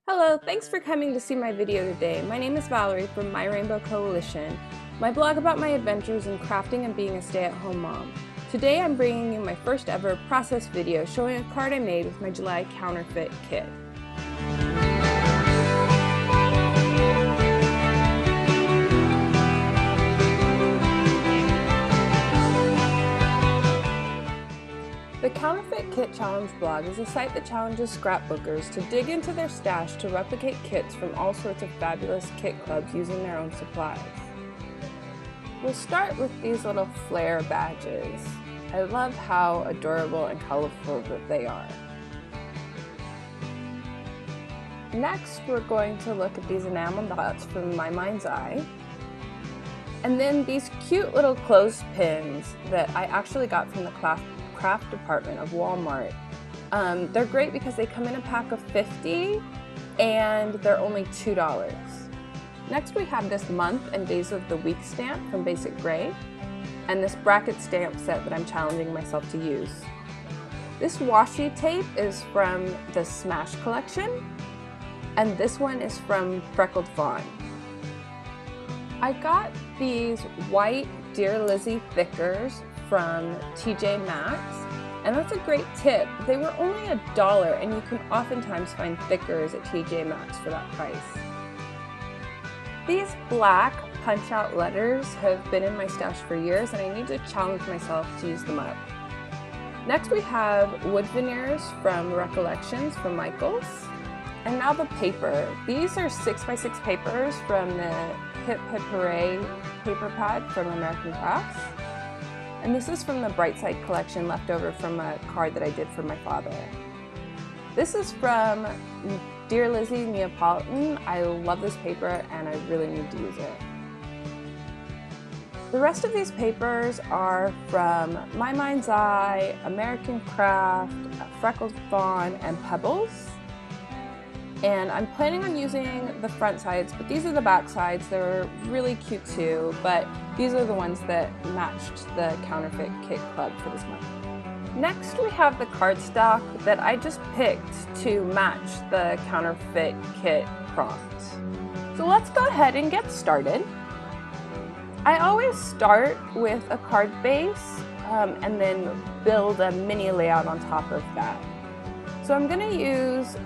Hello, thanks for coming to see my video today. My name is Valerie from My Rainbow Coalition, my blog about my adventures in crafting and being a stay-at-home mom. Today I'm bringing you my first ever process video showing a card I made with my July Counterfeit kit. The Counterfeit Kit Challenge blog is a site that challenges scrapbookers to dig into their stash to replicate kits from all sorts of fabulous kit clubs using their own supplies. We'll start with these little flare badges. I love how adorable and colorful that they are. Next, we're going to look at these enamel dots from My Mind's Eye. And then these cute little clothespins that I actually got from the craft department of Walmart. They're great because they come in a pack of 50 and they're only $2. Next we have this month and days of the week stamp from Basic Gray and this bracket stamp set that I'm challenging myself to use. This washi tape is from the Smash collection and this one is from Freckled Fawn. I got these white Dear Lizzie thickers from TJ Maxx, and that's a great tip. They were only $1 and you can oftentimes find thickers at TJ Maxx for that price. These black punch-out letters have been in my stash for years and I need to challenge myself to use them up. Next we have wood veneers from Recollections from Michaels. And now the paper. These are 6x6 papers from the Hip Hip Hooray paper pad from American Crafts. And this is from the Brightside collection left over from a card that I did for my father. This is from Dear Lizzie Neapolitan. I love this paper and I really need to use it. The rest of these papers are from My Mind's Eye, American Craft, Freckled Fawn, and Pebbles. And I'm planning on using the front sides, but these are the back sides. They're really cute too, but these are the ones that matched the Counterfeit Kit Club for this month. Next we have the cardstock that I just picked to match the Counterfeit Kit prompt. So let's go ahead and get started. I always start with a card base and then build a mini layout on top of that. So I'm going to use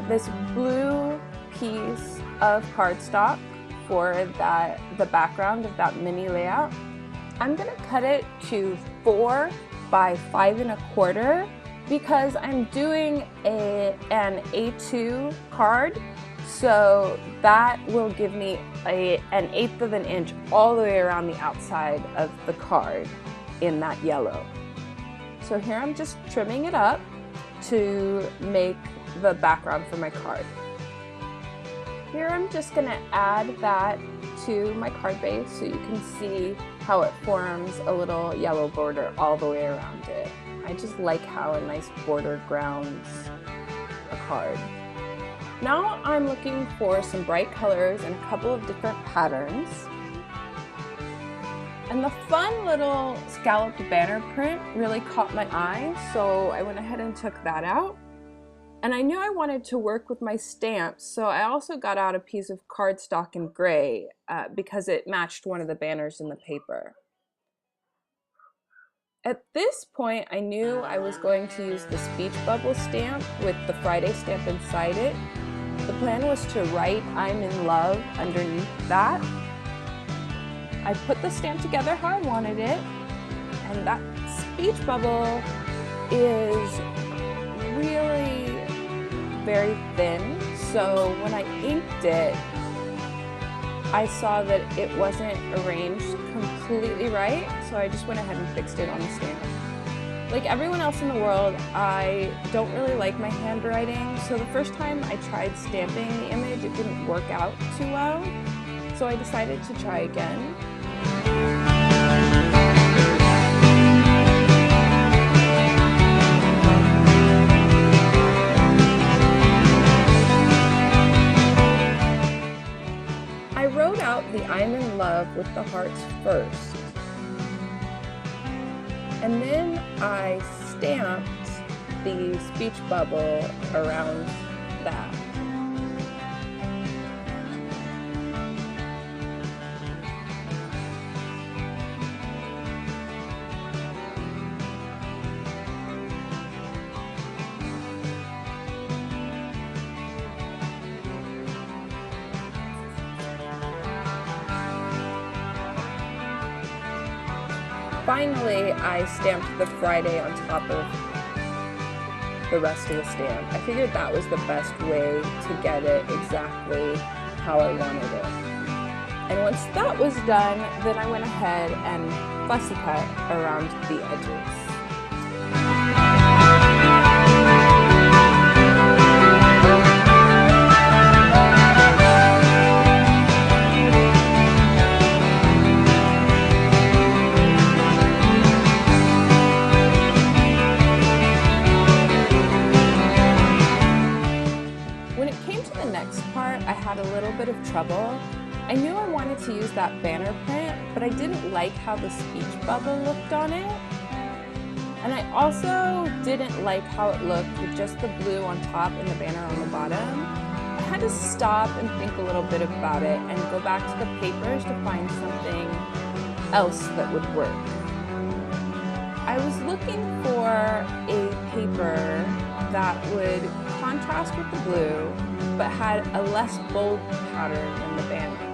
this blue piece of cardstock for the background of that mini layout. I'm going to cut it to 4 by 5 1/4 because I'm doing an A2 card, so that will give me an 1/8 of an inch all the way around the outside of the card in that yellow. So here I'm just trimming it up to make the background for my card. Here I'm just going to add that to my card base so you can see how it forms a little yellow border all the way around it. I just like how a nice border grounds a card. Now I'm looking for some bright colors and a couple of different patterns. And the fun little scalloped banner print really caught my eye, so I went ahead and took that out. And I knew I wanted to work with my stamps, so I also got out a piece of cardstock in gray because it matched one of the banners in the paper. At this point, I knew I was going to use the speech bubble stamp with the Friday stamp inside it. The plan was to write "I'm in love" underneath that. I put the stamp together how I wanted it, and that speech bubble is really very thin, so when I inked it, I saw that it wasn't arranged completely right, so I just went ahead and fixed it on the stamp. Like everyone else in the world, I don't really like my handwriting, so the first time I tried stamping the image, it didn't work out too well, so I decided to try again. I wrote out the "I'm in love" with the hearts first, and then I stamped the speech bubble around that. finally, I stamped the Friday on top of the rest of the stamp. I figured that was the best way to get it exactly how I wanted it. And once that was done, then I went ahead and fussy cut around the edges. When it came to the next part, I had a little bit of trouble. I knew I wanted to use that banner print, but I didn't like how the speech bubble looked on it. And I also didn't like how it looked with just the blue on top and the banner on the bottom. I had to stop and think a little bit about it and go back to the papers to find something else that would work. I was looking for a paper that would contrast with the blue, but had a less bold pattern than the banner.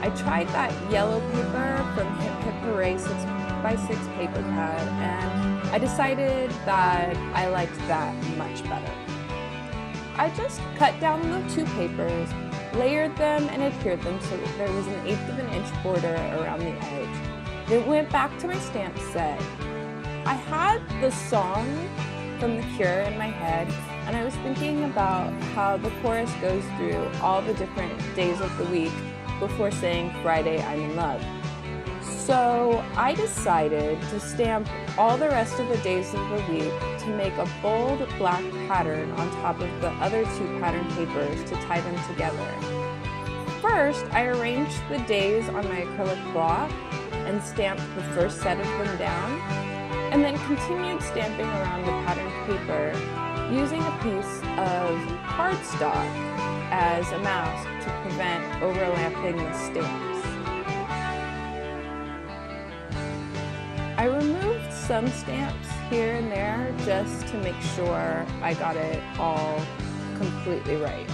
I tried that yellow paper from Hip Hip Hooray 6x6 paper pad, and I decided that I liked that much better. I just cut down the two papers, layered them, and adhered them so that there was an 1/8 of an inch border around the edge. Then went back to my stamp set. I had the song from The Cure in my head, and I was thinking about how the chorus goes through all the different days of the week before saying Friday I'm in love. So I decided to stamp all the rest of the days of the week to make a bold black pattern on top of the other two pattern papers to tie them together. First, I arranged the days on my acrylic block and stamped the first set of them down, and then continued stamping around the pattern paper using a piece of cardstock as a mask to prevent overlapping the stamps. I removed some stamps here and there just to make sure I got it all completely right.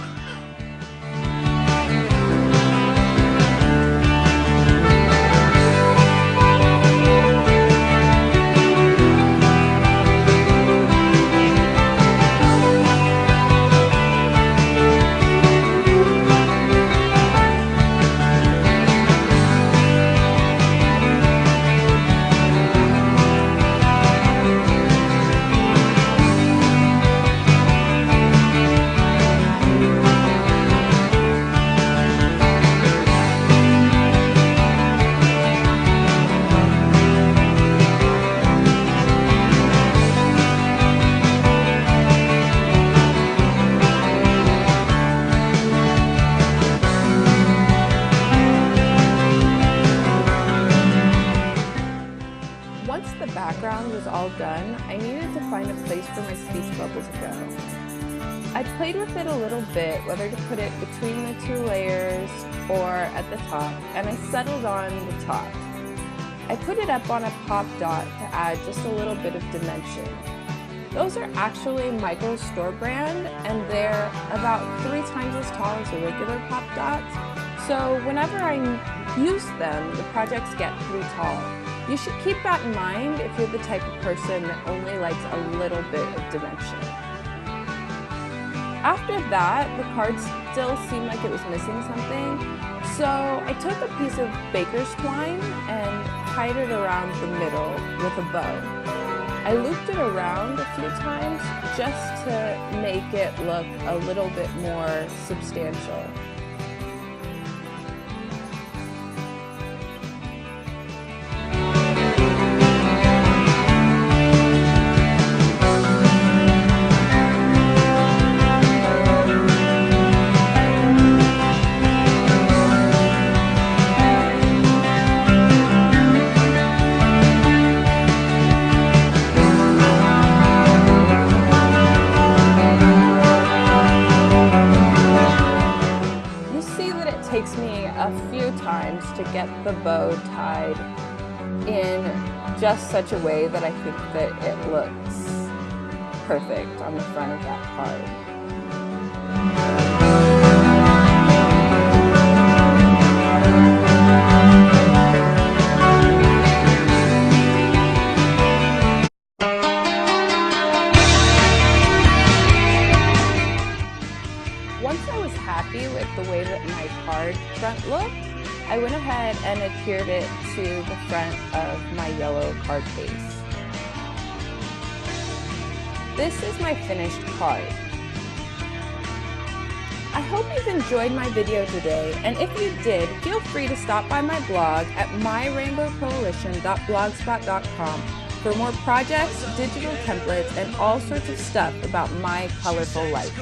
Once the background was all done, I needed to find a place for my speech bubble to go. I played with it a little bit, whether to put it between the two layers or at the top, and I settled on the top. I put it up on a pop dot to add just a little bit of dimension. Those are actually Michael's store brand, and they're about 3 times as tall as the regular pop dots. So whenever I use them, the projects get pretty tall. You should keep that in mind if you're the type of person that only likes a little bit of dimension. After that, the card still seemed like it was missing something, so I took a piece of baker's twine and tied it around the middle with a bow. I looped it around a few times just to make it look a little bit more substantial. Takes me a few times to get the bow tied in just such a way that I think that it looks perfect on the front of that card. Once I was happy with the way that my card front looked, I went ahead and adhered it to the front of my yellow card case. This is my finished card. I hope you've enjoyed my video today, and if you did, feel free to stop by my blog at myrainbowcoalition.blogspot.com for more projects, digital templates, and all sorts of stuff about my colorful life.